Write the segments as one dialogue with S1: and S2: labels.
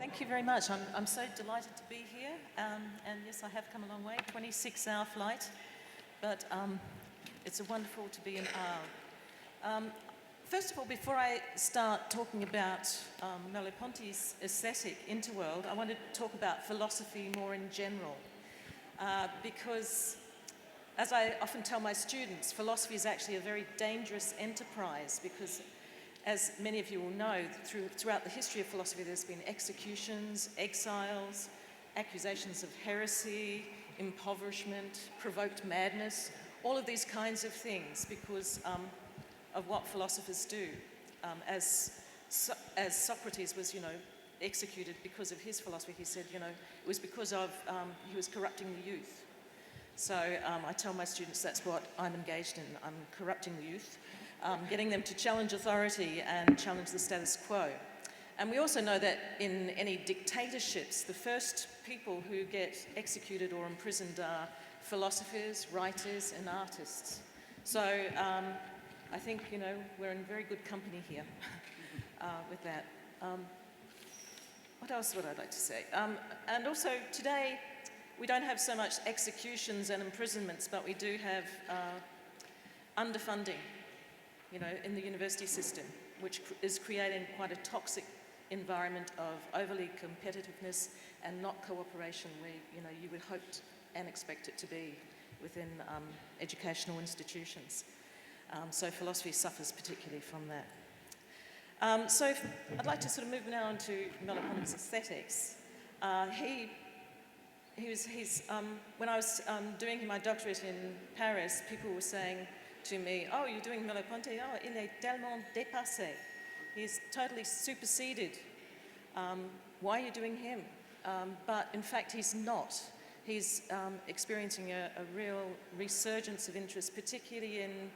S1: Thank you very much. I'm so delighted to be here. And yes, I have come a long way, 26-hour flight, but it's wonderful to be in Arles. First of all, before I start talking about Merleau-Ponty's aesthetic interworld, I want to talk about philosophy more in general, because as I often tell my students, philosophy is actually a very dangerous enterprise because, as many of you will know, throughout the history of philosophy, there's been executions, exiles, accusations of heresy, impoverishment, provoked madness, all of these kinds of things because of what philosophers do. As Socrates was, executed because of his philosophy, he said, it was because of he was corrupting the youth. So I tell my students that's what I'm engaged in. I'm corrupting the youth. Getting them to challenge authority and challenge the status quo. And we also know that in any dictatorships, the first people who get executed or imprisoned are philosophers, writers, and artists. So I think, we're in very good company here with that. What else would I like to say? And also today, we don't have so much executions and imprisonments, but we do have underfunding. In the university system, which is creating quite a toxic environment of overly competitiveness and not cooperation where, you would hope and expect it to be within educational institutions. So philosophy suffers particularly from that. So I'd like to sort of move now on to Merleau-Ponty's aesthetics. When I was doing my doctorate in Paris, people were saying to me, oh, you're doing Merleau-Ponty? Oh, il est tellement dépassé. He's totally superseded. Why are you doing him? But in fact, he's not. He's experiencing a real resurgence of interest, particularly in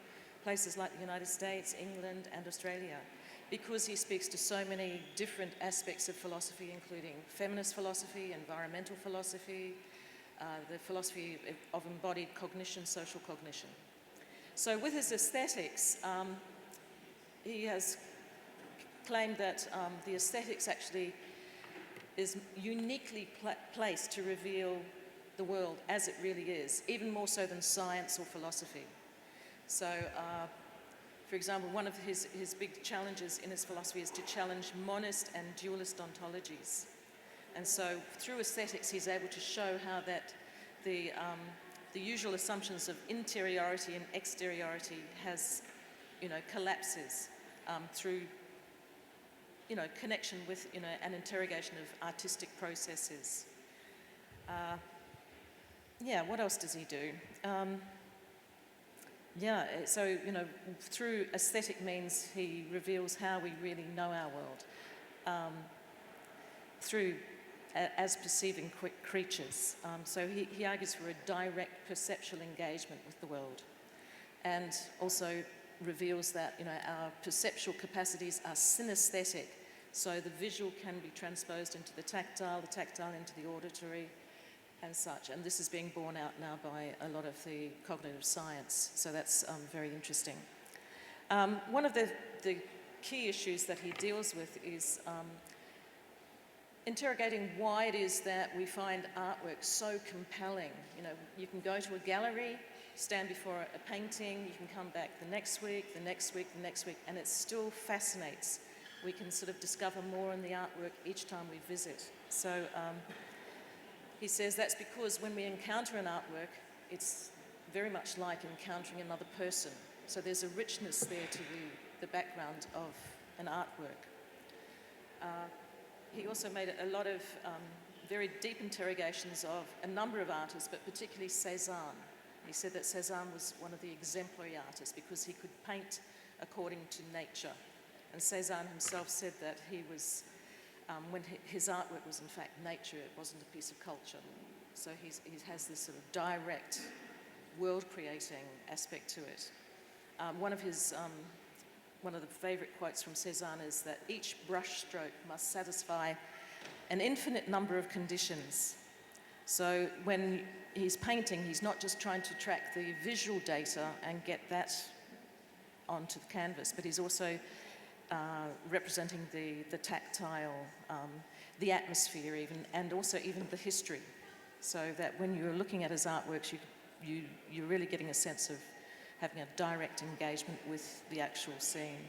S1: places like the United States, England, and Australia, because he speaks to so many different aspects of philosophy, including feminist philosophy, environmental philosophy, the philosophy of embodied cognition, social cognition. So with his aesthetics, he has claimed that the aesthetics actually is uniquely placed to reveal the world as it really is, even more so than science or philosophy. So, for example, one of his big challenges in his philosophy is to challenge monist and dualist ontologies. And so through aesthetics, he's able to show how that the usual assumptions of interiority and exteriority has, collapses through, connection with, an interrogation of artistic processes. What else does he do? So, through aesthetic means, he reveals how we really know our world. Through as perceiving creatures. So he argues for a direct perceptual engagement with the world, and also reveals that our perceptual capacities are synesthetic, so the visual can be transposed into the tactile into the auditory, and such. And this is being borne out now by a lot of the cognitive science, so that's very interesting. One of the key issues that he deals with is interrogating why it is that we find artwork so compelling. You can go to a gallery, stand before a painting, you can come back the next week, and it still fascinates. We can sort of discover more in the artwork each time we visit. So he says that's because when we encounter an artwork, it's very much like encountering another person. So there's a richness there to the background of an artwork. He also made a lot of very deep interrogations of a number of artists, but particularly Cézanne. He said that Cézanne was one of the exemplary artists because he could paint according to nature. And Cézanne himself said that he was, when his artwork was in fact nature, it wasn't a piece of culture. So he has this sort of direct world-creating aspect to it. One of the favourite quotes from Cézanne is that each brushstroke must satisfy an infinite number of conditions. So when he's painting, he's not just trying to track the visual data and get that onto the canvas, but he's also representing the tactile, the atmosphere even, and also even the history, so that when you're looking at his artworks, you're really getting a sense of having a direct engagement with the actual scene.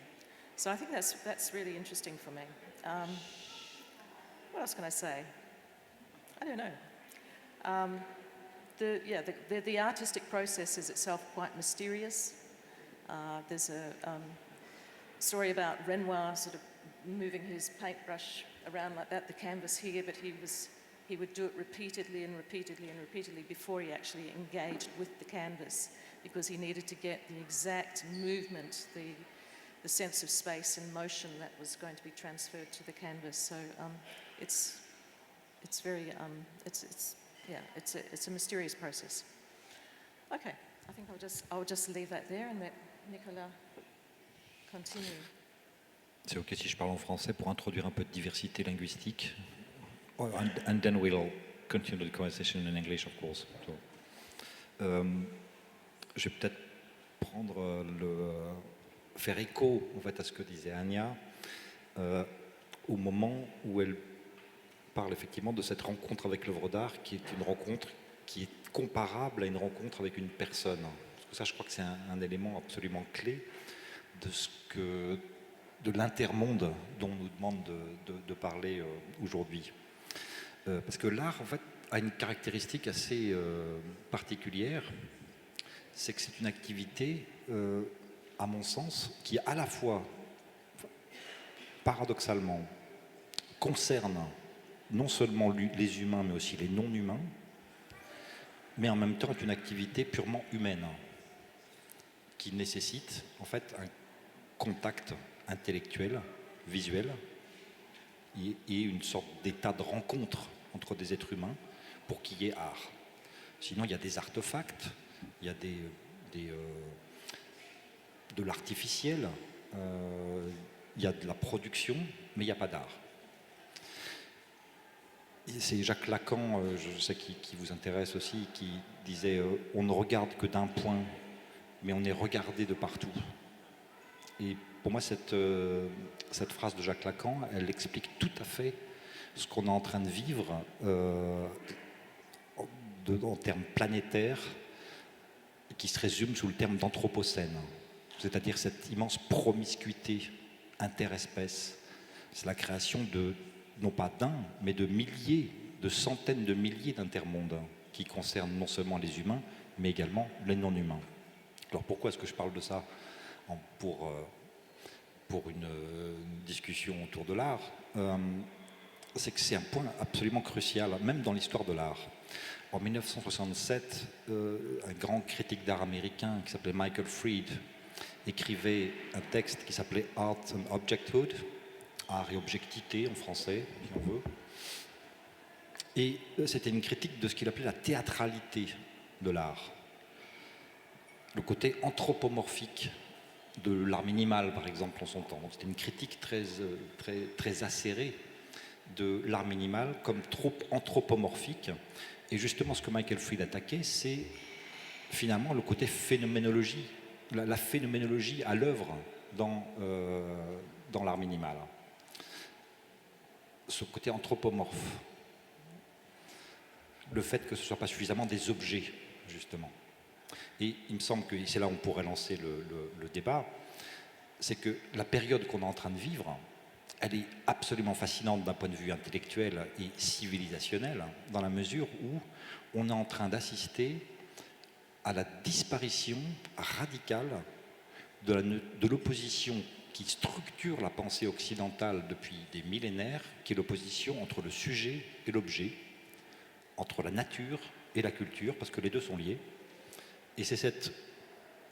S1: So I think that's really interesting for me. What else can I say? I don't know. The artistic process is itself quite mysterious. There's a story about Renoir sort of moving his paintbrush around like that, the canvas here, but he would do it repeatedly and repeatedly and repeatedly before he actually engaged with the canvas, because he needed to get the exact movement, the sense of space and motion that was going to be transferred to the canvas. So it's very it's a mysterious process. Okay, I think I'll just leave that there and let Nicolas continue.
S2: C'est OK si je parle en français pour introduire un peu de diversité linguistique. And then we'll continue the conversation in English, of course. So, je vais peut-être faire écho en fait à ce que disait Anya au moment où elle parle effectivement de cette rencontre avec l'œuvre d'art, qui est une rencontre qui est comparable à une rencontre avec une personne. Parce que ça, je crois que c'est un élément absolument clé de l'intermonde dont on nous demande de parler aujourd'hui. Parce que l'art, en fait, a une caractéristique assez particulière, c'est que c'est une activité, à mon sens, qui à la fois, paradoxalement, concerne non seulement les humains, mais aussi les non-humains, mais en même temps est une activité purement humaine, qui nécessite en fait un contact intellectuel, visuel, et une sorte d'état de rencontre entre des êtres humains pour qu'il y ait art. Sinon, il y a des artefacts, il y a de l'artificiel, il y a de la production, mais il n'y a pas d'art. C'est Jacques Lacan, je sais qui vous intéresse aussi, qui disait on ne regarde que d'un point, mais on est regardé de partout. Et pour moi, cette phrase de Jacques Lacan, elle explique tout à fait ce qu'on est en train de vivre en termes planétaires, qui se résume sous le terme d'anthropocène, c'est-à-dire cette immense promiscuité interespèce. C'est la création non pas d'un, mais de milliers, de centaines de milliers d'intermondes qui concernent non seulement les humains, mais également les non-humains. Alors pourquoi est-ce que je parle de ça pour une discussion autour de l'art? C'est que c'est un point absolument crucial, même dans l'histoire de l'art. En 1967, un grand critique d'art américain qui s'appelait Michael Fried écrivait un texte qui s'appelait Art and Objecthood, art et objectivité en français, si on veut. Et c'était une critique de ce qu'il appelait la théâtralité de l'art, le côté anthropomorphique de l'art minimal, par exemple, en son temps. C'était une critique très acérée de l'art minimal comme trop anthropomorphique. Et justement, ce que Michael Fried attaquait, c'est finalement le côté phénoménologie, la phénoménologie à l'œuvre dans l'art minimal. Ce côté anthropomorphe, le fait que ce ne soit pas suffisamment des objets, justement. Et il me semble que c'est là où on pourrait lancer le débat, c'est que la période qu'on est en train de vivre, elle est absolument fascinante d'un point de vue intellectuel et civilisationnel, dans la mesure où on est en train d'assister à la disparition radicale de l'opposition qui structure la pensée occidentale depuis des millénaires, qui est l'opposition entre le sujet et l'objet, entre la nature et la culture, parce que les deux sont liés. Et c'est cette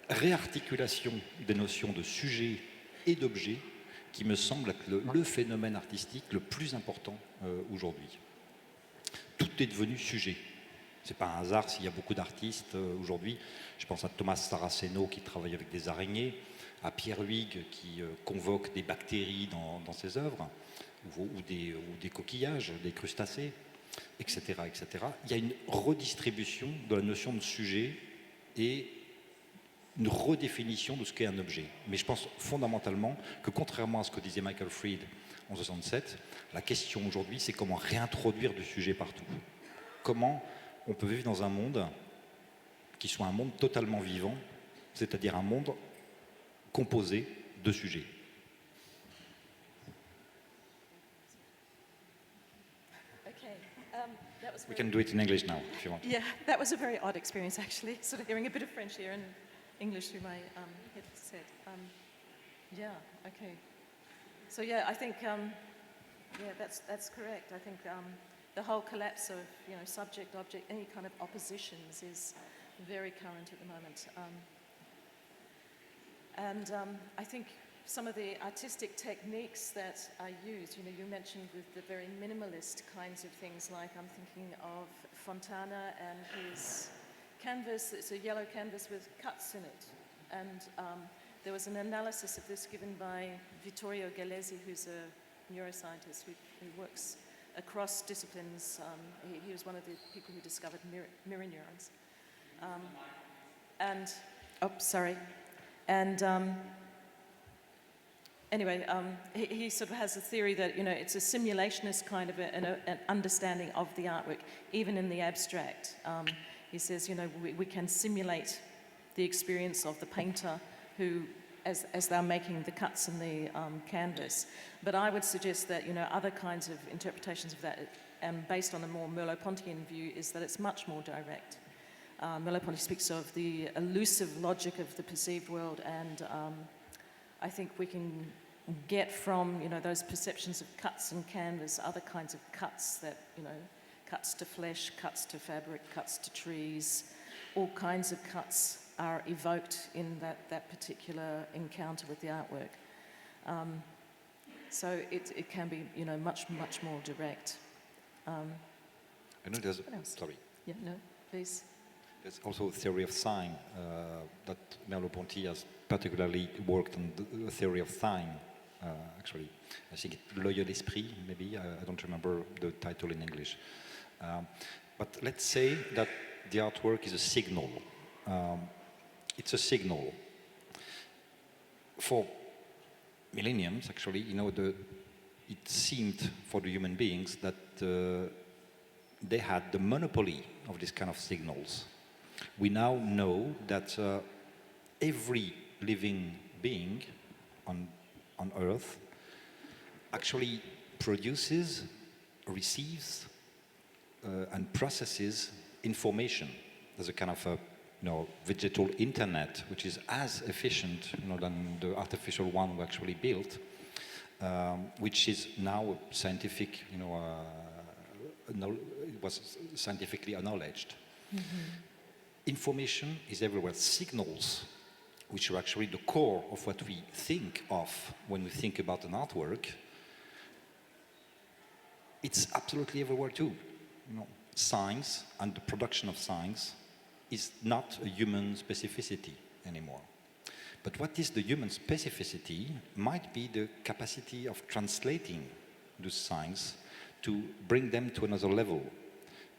S2: réarticulation des notions de sujet et d'objet qui me semble être le phénomène artistique le plus important aujourd'hui. Tout est devenu sujet. Ce n'est pas un hasard s'il y a beaucoup d'artistes aujourd'hui. Je pense à Thomas Saraceno qui travaille avec des araignées, à Pierre Huyghe qui convoque des bactéries dans ses œuvres, ou des coquillages, des crustacés, etc., etc. Il y a une redistribution de la notion de sujet et une redéfinition de ce qu'est un objet. Mais je pense fondamentalement que contrairement à ce que disait Michael Fried en 67, la question aujourd'hui, c'est comment réintroduire du sujet partout. Comment on peut vivre dans un monde qui soit un monde totalement vivant, c'est-à-dire un monde composé de sujets. We can do it in English now, if you want.
S1: Yeah, that was a very odd experience, actually, sort of hearing a bit of French here and English through my headset. Yeah, okay. So yeah, I think that's correct. I think the whole collapse of subject, object, any kind of oppositions is very current at the moment. I think some of the artistic techniques that are used, you mentioned with the very minimalist kinds of things, like I'm thinking of Fontana and his canvas. It's a yellow canvas with cuts in it. And there was an analysis of this given by Vittorio Gallesi, who's a neuroscientist who works across disciplines. He was one of the people who discovered mirror neurons. Anyway, he sort of has a theory that it's a simulationist kind of an understanding of the artwork, even in the abstract. He says, we can simulate the experience of the painter who, as they're making the cuts in the canvas. But I would suggest that other kinds of interpretations of that, and based on a more Merleau-Pontian view, is that it's much more direct. Merleau-Ponty speaks of the elusive logic of the perceived world, and I think we can get from those perceptions of cuts in canvas other kinds of cuts that cuts to flesh, cuts to fabric, cuts to trees. All kinds of cuts are evoked in that particular encounter with the artwork. So it can be much more direct.
S2: I know there's sorry.
S1: Yeah, no, please.
S2: There's also a theory of sign that Merleau-Ponty has particularly worked on the theory of sign, actually. I think it's L'œil d'esprit, maybe. I don't remember the title in English. But let's say that the artwork is a signal. It's a signal. For millenniums, actually, it seemed for the human beings that they had the monopoly of this kind of signals. We now know that every living being on Earth actually produces, receives, and processes information. There's a kind of digital internet, which is as efficient than the artificial one we actually built, which is now scientific, it was scientifically acknowledged. Mm-hmm. Information is everywhere. Signals, which are actually the core of what we think of when we think about an artwork, it's absolutely everywhere too. Signs and the production of signs is not a human specificity anymore. But what is the human specificity might be the capacity of translating those signs to bring them to another level,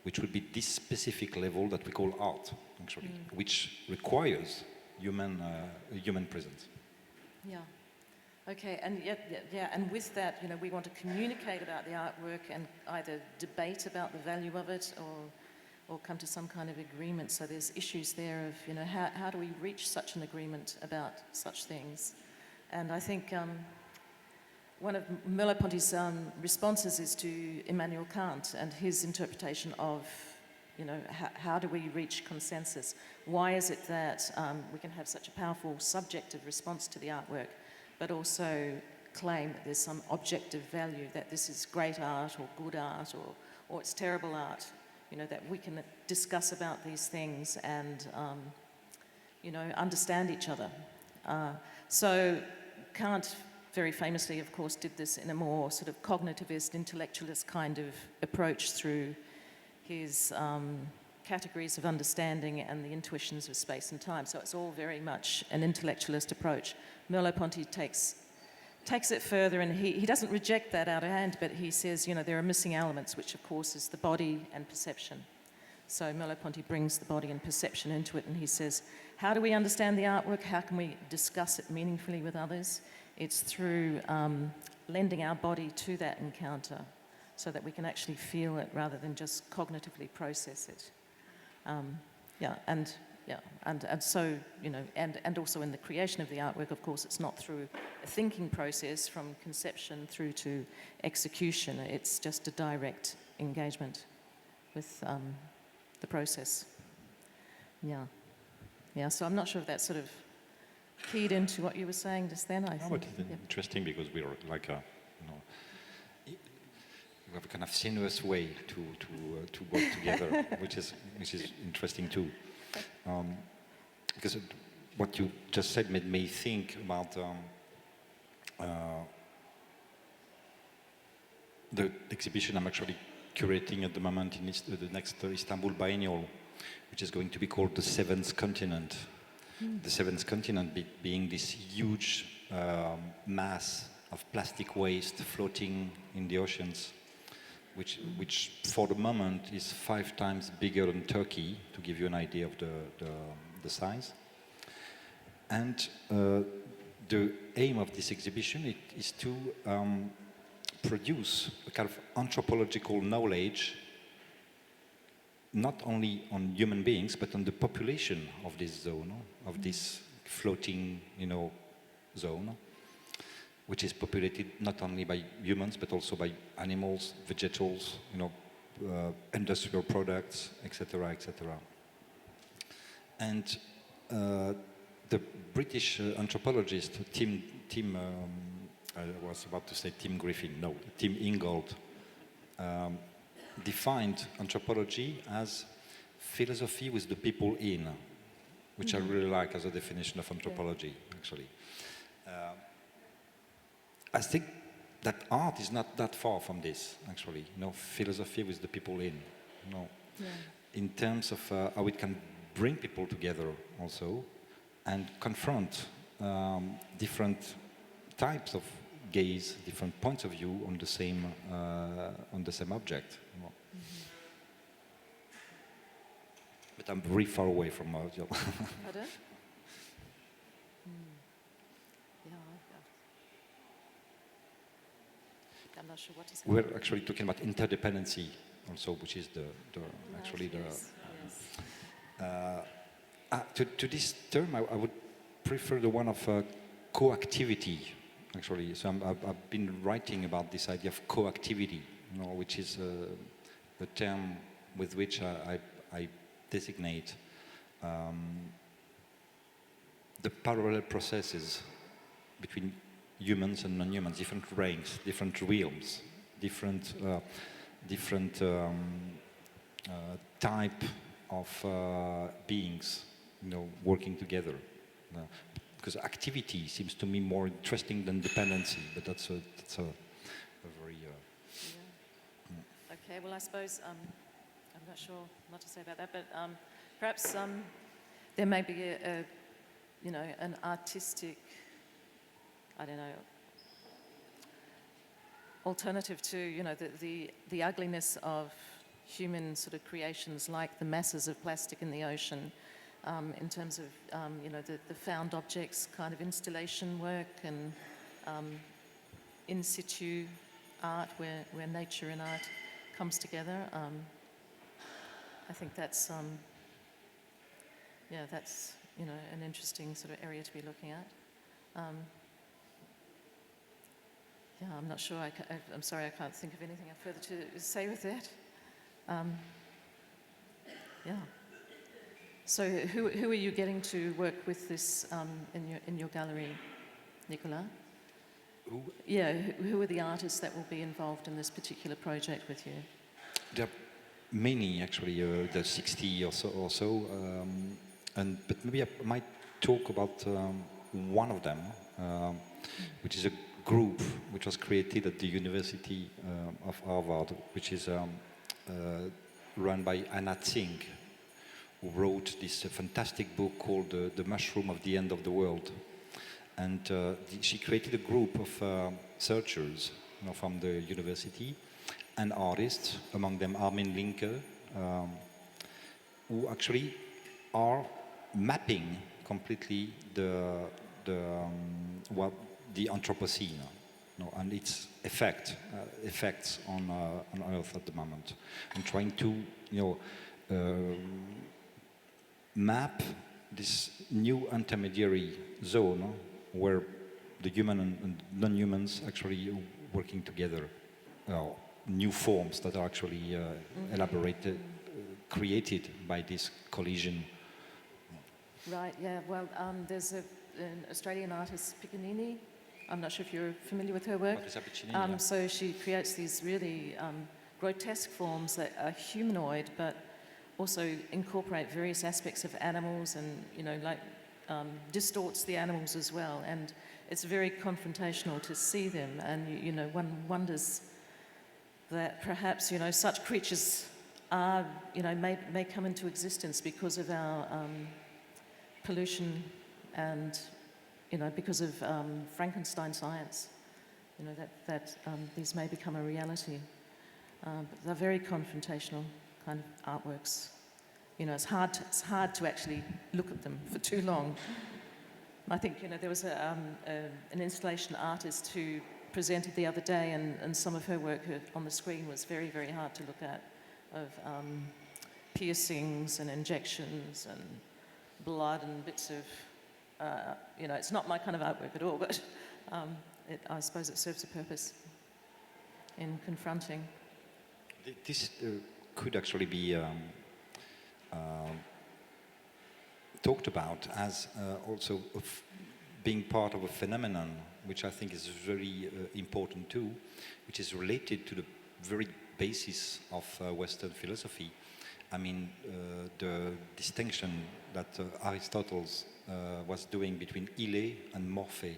S2: which would be this specific level that we call art, actually, which requires human presence.
S1: Yeah. Okay, and and with that, we want to communicate about the artwork and either debate about the value of it or come to some kind of agreement. So there's issues there of, how do we reach such an agreement about such things? And I think one of Merleau-Ponty's responses is to Immanuel Kant and his interpretation of, how do we reach consensus? Why is it that we can have such a powerful subjective response to the artwork, but also claim that there's some objective value, that this is great art or good art or it's terrible art, that we can discuss about these things and, understand each other. So Kant very famously, of course, did this in a more sort of cognitivist, intellectualist kind of approach through his categories of understanding and the intuitions of space and time. So it's all very much an intellectualist approach. Merleau-Ponty takes it further, and he doesn't reject that out of hand, but he says, there are missing elements, which of course is the body and perception. So Merleau-Ponty brings the body and perception into it, and he says, how do we understand the artwork? How can we discuss it meaningfully with others? It's through lending our body to that encounter so that we can actually feel it rather than just cognitively process it. And so, you know, and also in the creation of the artwork, of course, it's not through a thinking process from conception through to execution. It's just a direct engagement with the process. Yeah, so I'm not sure if that sort of keyed into what you were saying just then, I think.
S2: But it's interesting because we're like we have a kind of sinuous way to work together, which is interesting too. Because what you just said made me think about the exhibition I'm actually curating at the moment in the next Istanbul Biennial, which is going to be called The Seventh Continent. The seventh continent being this huge mass of plastic waste floating in the oceans, which for the moment is 5 times bigger than Turkey, to give you an idea of the size. And the aim of this exhibition is to produce a kind of anthropological knowledge, not only on human beings, but on the population of this zone, of this floating, zone, which is populated not only by humans, but also by animals, vegetables, industrial products, etc., etc. And the British anthropologist Tim Ingold defined anthropology as philosophy with the people in, which I really like as a definition of anthropology, actually. I think that art is not that far from this, actually. Philosophy with the people in. In terms of how it can bring people together also and confront different types of gaze, different points of view on the same object. But I'm very far away from art.
S1: Pardon? I'm not sure what to say.
S2: We're actually talking about interdependency also, which is to this term, I would prefer the one of coactivity, actually. So I've been writing about this idea of coactivity, which is the term with which I designate the parallel processes between humans and non-humans, different ranks, different realms, different type of beings, working together. Because activity seems to me more interesting than dependency, but that's a very...
S1: Okay, well, I suppose, I'm not sure what to say about that, but perhaps there may be an artistic, I don't know, alternative to, the ugliness of human sort of creations like the masses of plastic in the ocean, in terms of, the found objects kind of installation work and in situ art where nature and art comes together. I think that's, that's, an interesting sort of area to be looking at. I'm not sure. I'm sorry, I can't think of anything further to say with that. So, who are you getting to work with this in your gallery, Nicolas?
S2: Who?
S1: Yeah, who are the artists that will be involved in this particular project with you?
S2: There are many, actually. There are 60 or so. But maybe I might talk about one of them, which is a group which was created at the University of Harvard, which is run by Anya Daly, who wrote this fantastic book called The Mushroom of the End of the World. And she created a group of searchers from the university and artists, among them Armin Linke, who actually are mapping completely the Anthropocene, and its effects on Earth at the moment, and trying to map this new intermediary zone where the human and non-humans actually working together, new forms that are actually elaborated, created by this collision.
S1: Right, yeah, well, there's an Australian artist, Piccinini. I'm not sure if you're familiar with her work. So she creates these really grotesque forms that are humanoid, but also incorporate various aspects of animals and, distorts the animals as well. And it's very confrontational to see them. And, one wonders that perhaps, such creatures are, may come into existence because of our pollution and, because of Frankenstein science, that these may become a reality. But they're very confrontational kind of artworks. It's hard to actually look at them for too long. I think, there was an installation artist who presented the other day, and some of her work on the screen was very, very hard to look at, of piercings and injections and blood and bits of, it's not my kind of artwork at all, but I suppose it serves a purpose in confronting.
S2: This could actually be talked about as also being part of a phenomenon, which I think is very important too, which is related to the very basis of Western philosophy. I mean, the distinction that Aristotle was doing between ile and morphé,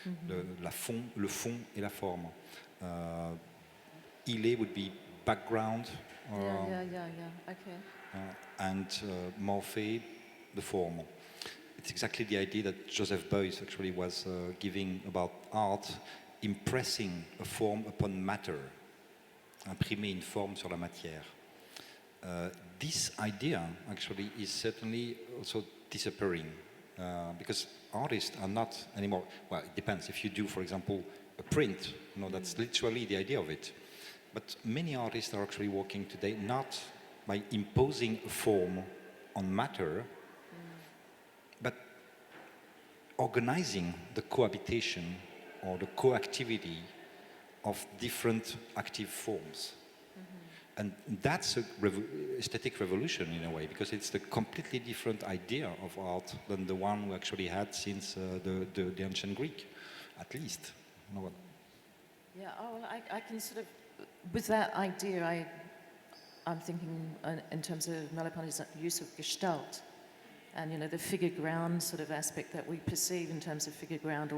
S2: le fond et la forme. Ile would be background,
S1: okay.
S2: And morphé, the form. It's exactly the idea that Joseph Beuys actually was giving about art, impressing a form upon matter, imprimer une forme sur la matière. This idea actually is certainly also disappearing because artists are not anymore, well, it depends. If you do, for example, a print, that's literally the idea of it. But many artists are actually working today not by imposing a form on matter, but organizing the cohabitation or the coactivity of different active forms. And that's an aesthetic revolution in a way, because it's a completely different idea of art than the one we actually had since the ancient Greek, at least.
S1: Yeah, I can sort of, with that idea, I'm thinking in terms of Merleau-Ponty's use of gestalt, and the figure ground sort of aspect that we perceive in terms of figure ground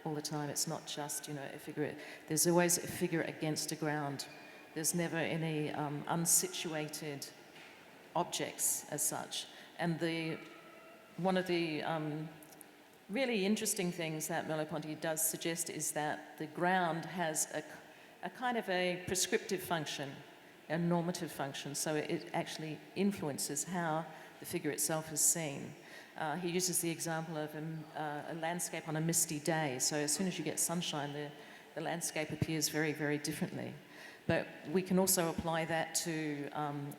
S1: all the time. It's not just a figure. There's always a figure against a ground. There's never any unsituated objects as such. And one of the really interesting things that Merleau-Ponty does suggest is that the ground has a kind of a prescriptive function, a normative function, so it actually influences how the figure itself is seen. He uses the example of a landscape on a misty day, so as soon as you get sunshine, the landscape appears very, very differently. But we can also apply that to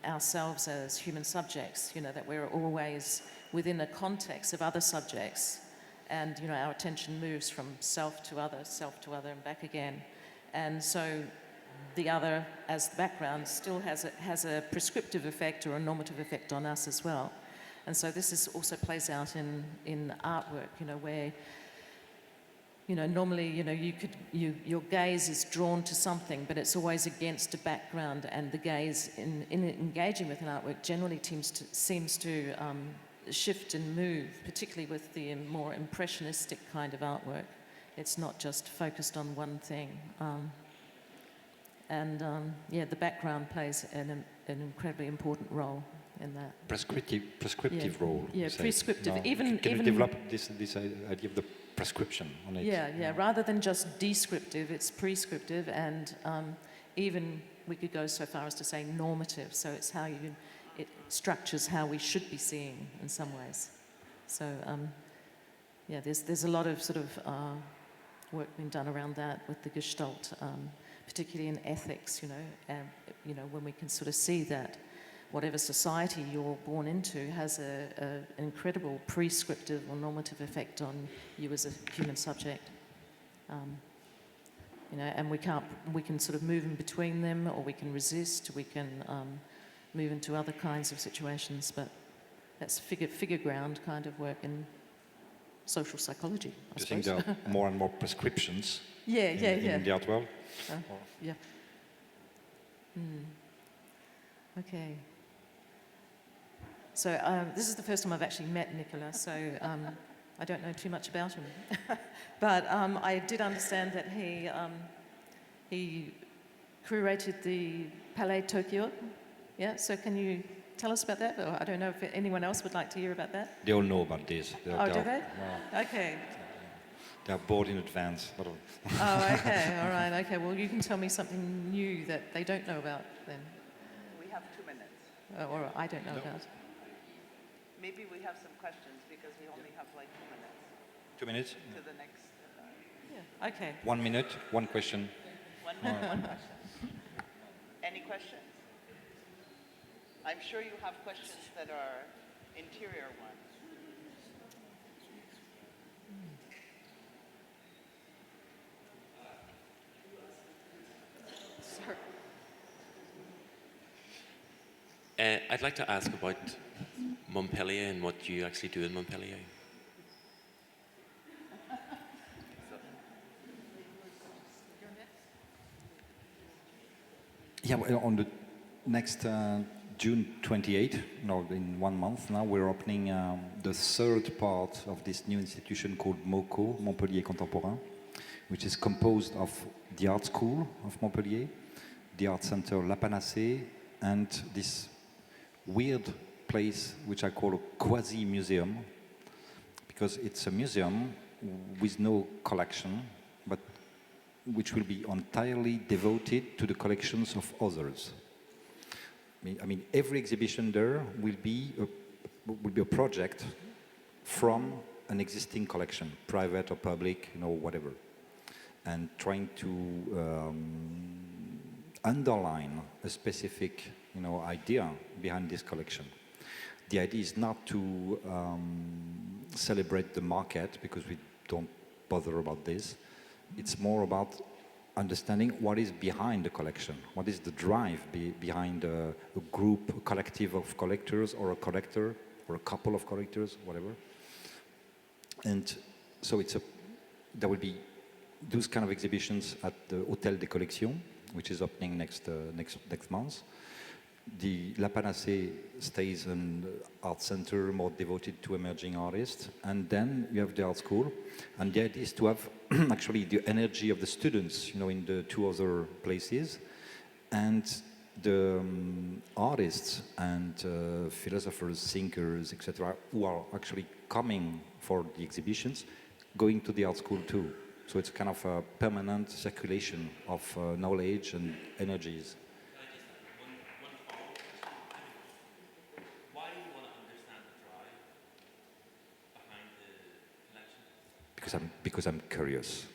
S1: ourselves as human subjects, that we're always within a context of other subjects, and our attention moves from self to other, and back again. And so the other, as the background, still has a prescriptive effect or a normative effect on us as well. And so this also plays out in artwork, where normally, your gaze is drawn to something, but it's always against a background, and the gaze in engaging with an artwork generally seems to shift and move, particularly with the more impressionistic kind of artwork. It's not just focused on one thing. The background plays an incredibly important role in that.
S2: Prescriptive role.
S1: Yeah, prescriptive.
S2: No. Can you develop this idea of the prescription on it?
S1: Yeah. Rather than just descriptive, it's prescriptive, and even we could go so far as to say normative. So it's it structures how we should be seeing in some ways. So, yeah, there's a lot of sort of work being done around that with the Gestalt, particularly in ethics, when we can sort of see that whatever society you're born into has an incredible prescriptive or normative effect on you as a human subject. And we can sort of move in between them, or we can resist, we can move into other kinds of situations, but that's figure ground kind of work in social psychology, I
S2: Do you
S1: suppose.
S2: think there are more and more prescriptions
S1: Yeah.
S2: in the art world?
S1: Yeah. Okay. So this is the first time I've actually met Nicolas, so I don't know too much about him. But I did understand that he curated the Palais Tokyo. Yeah, so can you tell us about that? Or I don't know if anyone else would like to hear about that.
S2: They all know about this.
S1: Do they? Okay.
S2: They are bored in advance.
S1: Oh, okay, all right, okay. Well, you can tell me something new that they don't know about then.
S3: We have 2 minutes.
S1: Or I don't know about.
S3: Maybe we have some questions because we only have like 2 minutes.
S2: 2 minutes?
S3: To the next.
S1: Yeah, okay.
S2: 1 minute, one question.
S3: 1 minute, one question. Any questions? I'm sure you have questions that are interior ones.
S4: I'd like to ask about Montpellier and what you actually do in Montpellier.
S2: Yeah, well, on the next June 28, in 1 month now, we're opening the third part of this new institution called MoCo, Montpellier Contemporain, which is composed of the art school of Montpellier, the art center La Panacée, and this weird place which I call a quasi-museum, because it's a museum with no collection, but which will be entirely devoted to the collections of others. I mean, every exhibition there will be a project from an existing collection, private or public, whatever, and trying to underline a specific, idea behind this collection. The idea is not to celebrate the market, because we don't bother about this. It's more about understanding what is behind the collection, what is the drive behind a group, a collective of collectors, or a collector, or a couple of collectors, whatever. And so there will be those kind of exhibitions at the Hôtel des Collections, which is opening next month. The La Panacée stays an art center more devoted to emerging artists, and then you have the art school, and the idea is to have actually the energy of the students, in the two other places, and the artists and philosophers, thinkers, etc., who are actually coming for the exhibitions, going to the art school too. So it's kind of a permanent circulation of knowledge and energies. Because I'm curious.